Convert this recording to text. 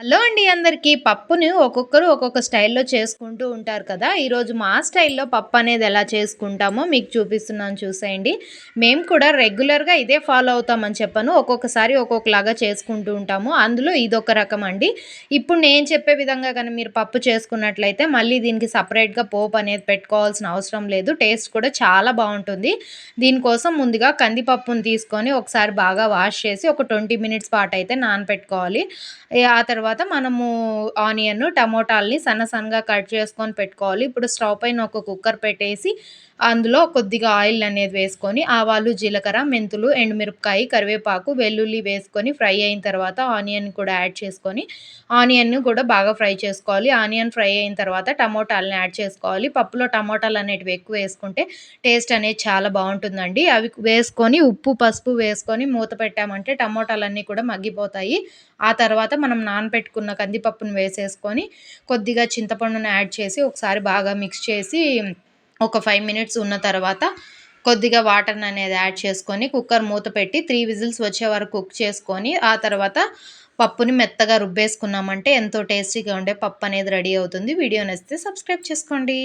Hello అండి అందరికీ. పప్పుని ఒక్కొక్కరు ఒక్కొక్క స్టైల్‌లో చేసుకుంటూ ఉంటారు కదా! ఈరోజు మా స్టైల్‌లో పప్పు అనేది ఎలా చేసుకుంటామో మీకు చూపిస్తున్నాను చూసేయండి. మేము కూడా రెగ్యులర్‌గా ఇదే ఫాలో అవుతామని చెప్పను. ఒక్కొక్కసారి ఒక్కొక్కలాగా చేసుకుంటూ ఉంటాము. అందులో ఇదొక రకం అండి. ఇప్పుడు నేను చెప్పే విధంగా గాని మీరు పప్పు చేసుకున్నట్లయితే మళ్ళీ దీనికి సెపరేట్‌గా పోపు అనేది పెట్టుకోవాల్సిన అవసరం లేదు. టేస్ట్ కూడా చాలా బావుంటుంది. దీనికోసం ముందుగా కందిపప్పుని తీసుకొని ఒకసారి బాగా వాష్ చేసి ఒక 20 మినిట్స్ పాటయితే నానపెట్టుకోవాలి. ఆ తర్వాత మనము ఆనియన్, టమోటాలని సన్నగా కట్ చేసుకొని పెట్టుకోవాలి. ఇప్పుడు స్టవ్ పైన ఒక కుక్కర్ పెట్టేసి, అందులో కొద్దిగా ఆయిల్ అనేది వేసుకొని, ఆవాలు, జీలకర్ర, మెంతులు, ఎండుమిరపకాయ, కరివేపాకు, వెల్లుల్లి వేసుకొని ఫ్రై అయిన తర్వాత ఆనియన్ కూడా యాడ్ చేసుకొని, ఆనియన్‌ని కూడా బాగా ఫ్రై చేసుకోవాలి. ఆనియన్ ఫ్రై అయిన తర్వాత టమోటాలని యాడ్ చేసుకోవాలి. పప్పులో టమోటాలనేటివి ఎక్కువ వేసుకుంటే టేస్ట్ అనేది చాలా బావుంటుందండి. అవి వేసుకొని ఉప్పు, పసుపు వేసుకొని మూత పెట్టామంటే టమోటాలన్నీ కూడా మగ్గిపోతాయి. ఆ తర్వాత మనం నానబెట్టుకున్న కందిపప్పును వేసేసుకొని, కొద్దిగా చింతపండుని యాడ్ చేసి, ఒకసారి బాగా మిక్స్ చేసి, ఒక 5 మినిట్స్ ఉన్న తర్వాత, కొద్దిగా వాటర్‌ననేది యాడ్ చేసుకొని, కుక్కర్ మూత పెట్టి 3 విజిల్స్ వచ్చే వరకు కుక్ చేసుకొని, ఆ తర్వాత పప్పుని మెత్తగా రుబ్బేసుకున్నామంటే, ఎంతో టేస్టీగా ఉండే పప్పనేది రెడీ అవుతుంది. వీడియో నచ్చితే సబ్స్క్రైబ్ చేసుకోండి.